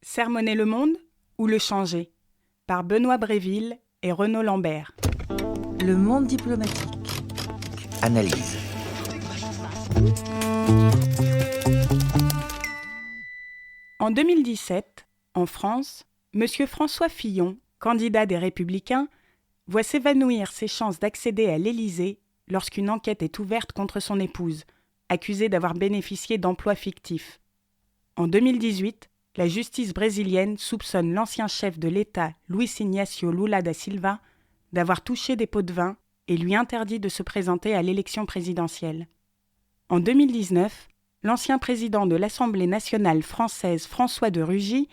Sermonner le monde ou le changer par Benoît Bréville et Renaud Lambert. Le monde diplomatique. Analyse. En 2017, en France, M. François Fillon, candidat des Républicains, voit s'évanouir ses chances d'accéder à l'Élysée lorsqu'une enquête est ouverte contre son épouse, accusée d'avoir bénéficié d'emplois fictifs. En 2018, la justice brésilienne soupçonne l'ancien chef de l'État, Luiz Inácio Lula da Silva, d'avoir touché des pots de vin et lui interdit de se présenter à l'élection présidentielle. En 2019, l'ancien président de l'Assemblée nationale française, François de Rugy,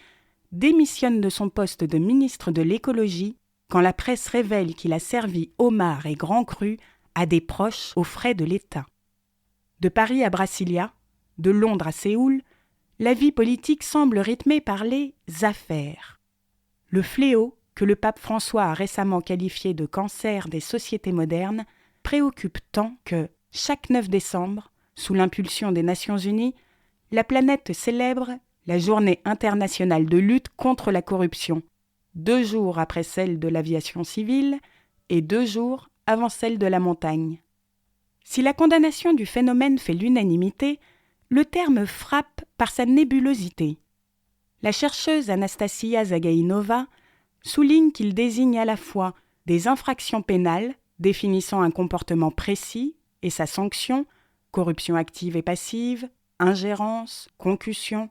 démissionne de son poste de ministre de l'écologie quand la presse révèle qu'il a servi homards et grands crus à des proches aux frais de l'État. De Paris à Brasilia, de Londres à Séoul, la vie politique semble rythmée par les affaires. Le fléau, que le pape François a récemment qualifié de cancer des sociétés modernes, préoccupe tant que, chaque 9 décembre, sous l'impulsion des Nations Unies, la planète célèbre la Journée internationale de lutte contre la corruption, 2 jours après celle de l'aviation civile et 2 jours avant celle de la montagne. Si la condamnation du phénomène fait l'unanimité, le terme frappe par sa nébulosité. La chercheuse Anastasia Zagaïnova souligne qu'il désigne à la fois des infractions pénales définissant un comportement précis et sa sanction, corruption active et passive, ingérence, concussion,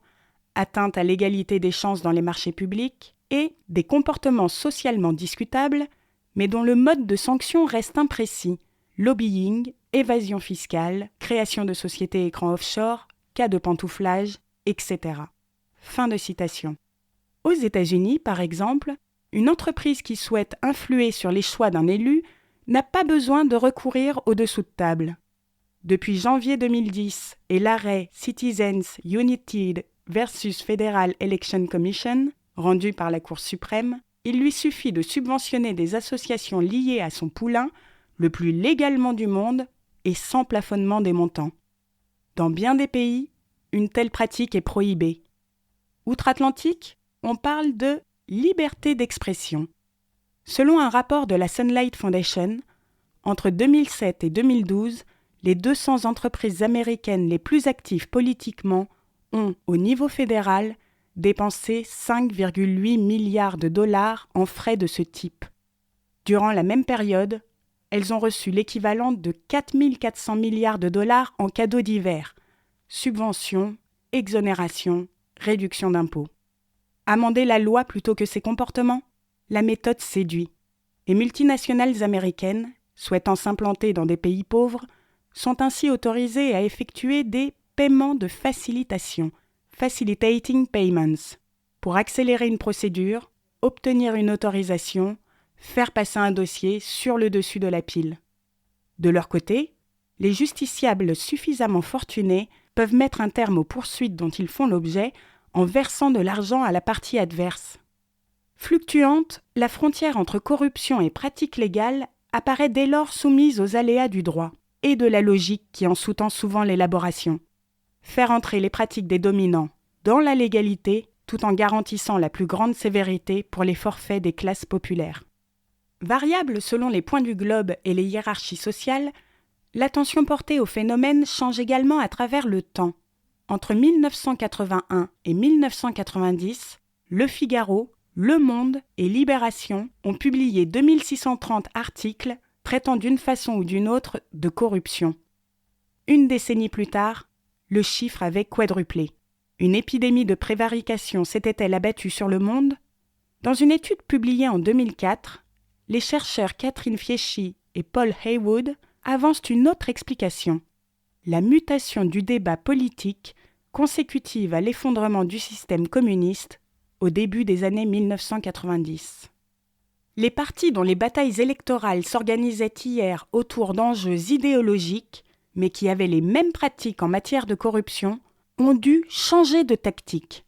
atteinte à l'égalité des chances dans les marchés publics, et des comportements socialement discutables, mais dont le mode de sanction reste imprécis, lobbying, évasion fiscale, création de sociétés écrans offshore, cas de pantouflage, etc. Fin de citation. Aux États-Unis, par exemple, une entreprise qui souhaite influer sur les choix d'un élu n'a pas besoin de recourir au dessous de table. Depuis janvier 2010 et l'arrêt Citizens United versus Federal Election Commission, rendu par la Cour suprême, il lui suffit de subventionner des associations liées à son poulain, le plus légalement du monde, et sans plafonnement des montants. Dans bien des pays, une telle pratique est prohibée. Outre-Atlantique, on parle de liberté d'expression. Selon un rapport de la Sunlight Foundation, entre 2007 et 2012, les 200 entreprises américaines les plus actives politiquement ont, au niveau fédéral, dépensé 5,8 milliards de dollars en frais de ce type. Durant la même période, elles ont reçu l'équivalent de 4 400 milliards de dollars en cadeaux divers, subventions, exonérations, réduction d'impôts. Amender la loi plutôt que ses comportements? La méthode séduit. Les multinationales américaines, souhaitant s'implanter dans des pays pauvres, sont ainsi autorisées à effectuer des paiements de facilitation, facilitating payments, pour accélérer une procédure, obtenir une autorisation, faire passer un dossier sur le dessus de la pile. De leur côté, les justiciables suffisamment fortunés peuvent mettre un terme aux poursuites dont ils font l'objet en versant de l'argent à la partie adverse. Fluctuante, la frontière entre corruption et pratique légale apparaît dès lors soumise aux aléas du droit et de la logique qui en sous-tend souvent l'élaboration. Faire entrer les pratiques des dominants dans la légalité tout en garantissant la plus grande sévérité pour les forfaits des classes populaires. Variable selon les points du globe et les hiérarchies sociales, l'attention portée au phénomène change également à travers le temps. Entre 1981 et 1990, Le Figaro, Le Monde et Libération ont publié 2630 articles traitant d'une façon ou d'une autre de corruption. Une décennie plus tard, le chiffre avait quadruplé. Une épidémie de prévarication s'était-elle abattue sur le monde? Dans une étude publiée en 2004, les chercheurs Catherine Fieschi et Paul Haywood avancent une autre explication. La mutation du débat politique consécutive à l'effondrement du système communiste au début des années 1990. Les partis dont les batailles électorales s'organisaient hier autour d'enjeux idéologiques, mais qui avaient les mêmes pratiques en matière de corruption, ont dû changer de tactique.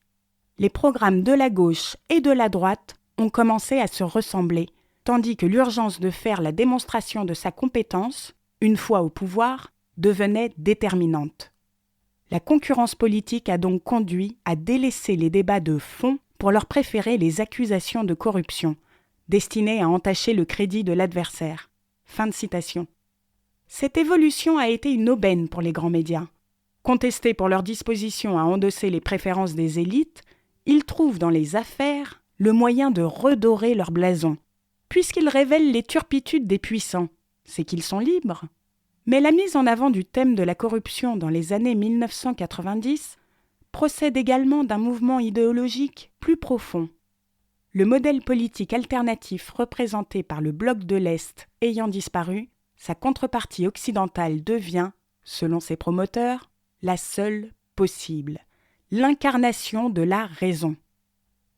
Les programmes de la gauche et de la droite ont commencé à se ressembler, tandis que l'urgence de faire la démonstration de sa compétence, une fois au pouvoir, devenait déterminante. La concurrence politique a donc conduit à délaisser les débats de fond pour leur préférer les accusations de corruption, destinées à entacher le crédit de l'adversaire. Fin de citation. Cette évolution a été une aubaine pour les grands médias. Contestés pour leur disposition à endosser les préférences des élites, ils trouvent dans les affaires le moyen de redorer leur blason. Puisqu'ils révèlent les turpitudes des puissants, c'est qu'ils sont libres. Mais la mise en avant du thème de la corruption dans les années 1990 procède également d'un mouvement idéologique plus profond. Le modèle politique alternatif représenté par le bloc de l'Est ayant disparu, sa contrepartie occidentale devient, selon ses promoteurs, la seule possible, l'incarnation de la raison.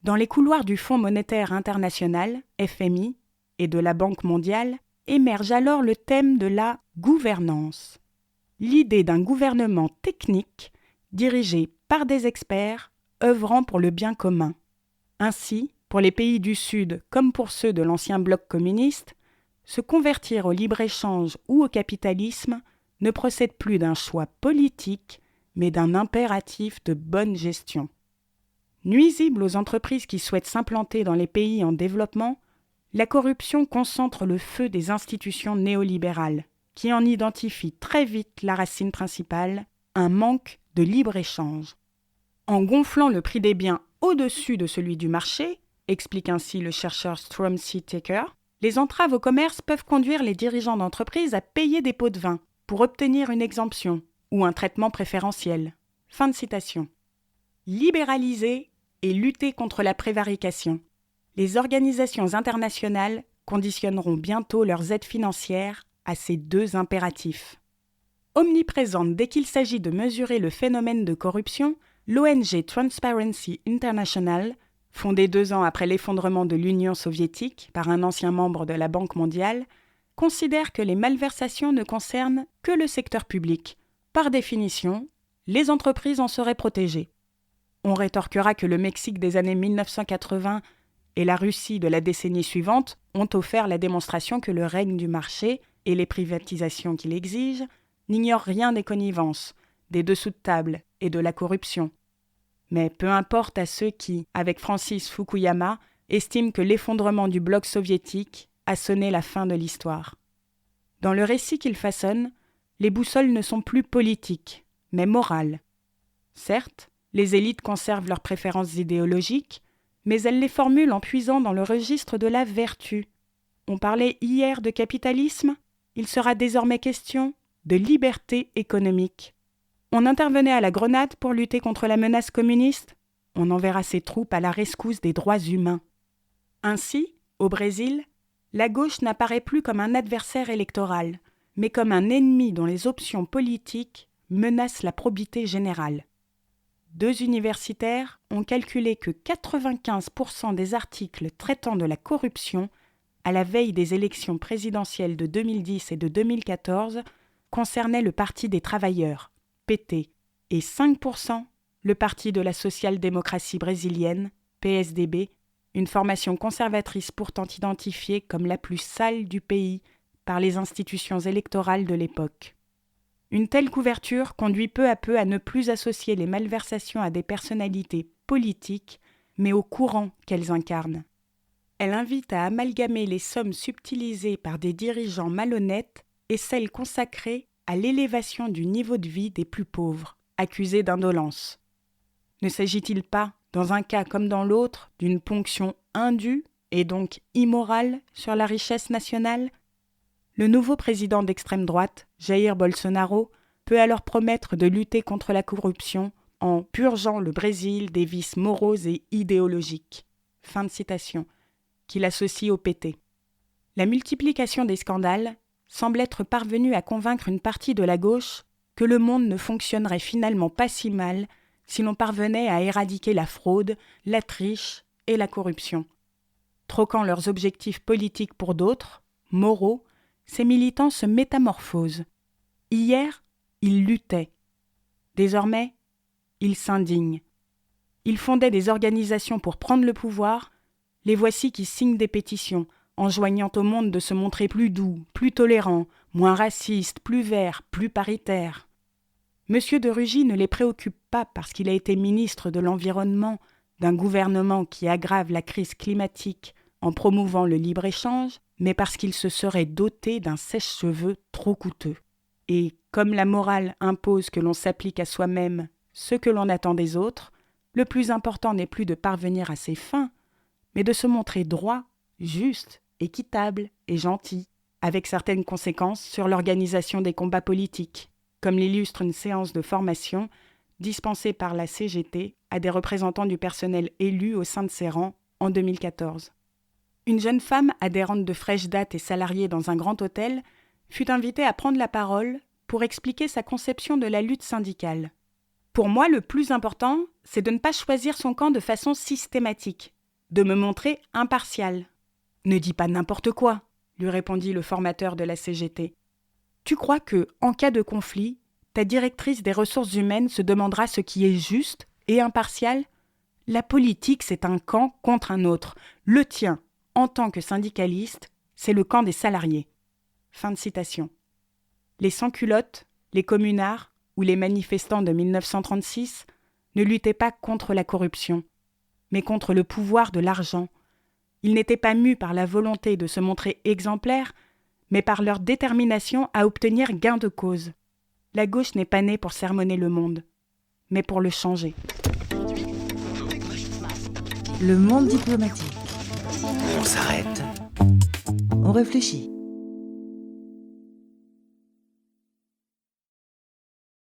Dans les couloirs du Fonds monétaire international, FMI, et de la Banque mondiale, émerge alors le thème de la gouvernance. L'idée d'un gouvernement technique dirigé par des experts œuvrant pour le bien commun. Ainsi, pour les pays du Sud comme pour ceux de l'ancien bloc communiste, se convertir au libre-échange ou au capitalisme ne procède plus d'un choix politique, mais d'un impératif de bonne gestion. Nuisible aux entreprises qui souhaitent s'implanter dans les pays en développement, la corruption concentre le feu des institutions néolibérales, qui en identifient très vite la racine principale, un manque de libre-échange. En gonflant le prix des biens au-dessus de celui du marché, explique ainsi le chercheur Stromsy Taker, les entraves au commerce peuvent conduire les dirigeants d'entreprise à payer des pots de vin pour obtenir une exemption ou un traitement préférentiel. Fin de citation. Libéraliser et lutter contre la prévarication. Les organisations internationales conditionneront bientôt leurs aides financières à ces deux impératifs. Omniprésente dès qu'il s'agit de mesurer le phénomène de corruption, l'ONG Transparency International, fondée 2 ans après l'effondrement de l'Union soviétique par un ancien membre de la Banque mondiale, considère que les malversations ne concernent que le secteur public. Par définition, les entreprises en seraient protégées. On rétorquera que le Mexique des années 1980 et la Russie de la décennie suivante ont offert la démonstration que le règne du marché et les privatisations qu'il exige n'ignorent rien des connivences, des dessous de table et de la corruption. Mais peu importe à ceux qui, avec Francis Fukuyama, estiment que l'effondrement du bloc soviétique a sonné la fin de l'histoire. Dans le récit qu'il façonne, les boussoles ne sont plus politiques, mais morales. Certes, les élites conservent leurs préférences idéologiques, mais elles les formulent en puisant dans le registre de la vertu. On parlait hier de capitalisme, il sera désormais question de liberté économique. On intervenait à la grenade pour lutter contre la menace communiste, on enverra ses troupes à la rescousse des droits humains. Ainsi, au Brésil, la gauche n'apparaît plus comme un adversaire électoral, mais comme un ennemi dont les options politiques menacent la probité générale. 2 universitaires ont calculé que 95% des articles traitant de la corruption, à la veille des élections présidentielles de 2010 et de 2014, concernaient le Parti des travailleurs, PT, et 5% le Parti de la social-démocratie brésilienne, PSDB, une formation conservatrice pourtant identifiée comme la plus sale du pays par les institutions électorales de l'époque. Une telle couverture conduit peu à peu à ne plus associer les malversations à des personnalités politiques, mais au courant qu'elles incarnent. Elle invite à amalgamer les sommes subtilisées par des dirigeants malhonnêtes et celles consacrées à l'élévation du niveau de vie des plus pauvres, accusés d'indolence. Ne s'agit-il pas, dans un cas comme dans l'autre, d'une ponction indue et donc immorale sur la richesse nationale ? Le nouveau président d'extrême droite, Jair Bolsonaro, peut alors promettre de lutter contre la corruption en purgeant le Brésil des vices moraux et idéologiques. Fin de citation, qu'il associe au PT. La multiplication des scandales semble être parvenue à convaincre une partie de la gauche que le monde ne fonctionnerait finalement pas si mal si l'on parvenait à éradiquer la fraude, la triche et la corruption. Troquant leurs objectifs politiques pour d'autres, moraux, ces militants se métamorphosent. Hier, ils luttaient. Désormais, ils s'indignent. Ils fondaient des organisations pour prendre le pouvoir. Les voici qui signent des pétitions, enjoignant au monde de se montrer plus doux, plus tolérant, moins raciste, plus vert, plus paritaire. Monsieur de Rugy ne les préoccupe pas parce qu'il a été ministre de l'Environnement, d'un gouvernement qui aggrave la crise climatique en promouvant le libre-échange, mais parce qu'il se serait doté d'un sèche-cheveux trop coûteux. Et comme la morale impose que l'on s'applique à soi-même ce que l'on attend des autres, le plus important n'est plus de parvenir à ses fins, mais de se montrer droit, juste, équitable et gentil, avec certaines conséquences sur l'organisation des combats politiques, comme l'illustre une séance de formation dispensée par la CGT à des représentants du personnel élus au sein de ses rangs en 2014. Une jeune femme adhérente de fraîche date et salariée dans un grand hôtel fut invitée à prendre la parole pour expliquer sa conception de la lutte syndicale. « Pour moi, le plus important, c'est de ne pas choisir son camp de façon systématique, de me montrer impartial. »« Ne dis pas n'importe quoi », lui répondit le formateur de la CGT. « Tu crois que, en cas de conflit, ta directrice des ressources humaines se demandera ce qui est juste et impartial ? La politique, c'est un camp contre un autre. Le tien, en tant que syndicaliste, c'est le camp des salariés. » Fin de citation. Les sans-culottes, les communards ou les manifestants de 1936 ne luttaient pas contre la corruption, mais contre le pouvoir de l'argent. Ils n'étaient pas mus par la volonté de se montrer exemplaires, mais par leur détermination à obtenir gain de cause. La gauche n'est pas née pour sermonner le monde, mais pour le changer. Le monde diplomatique. On s'arrête. On réfléchit.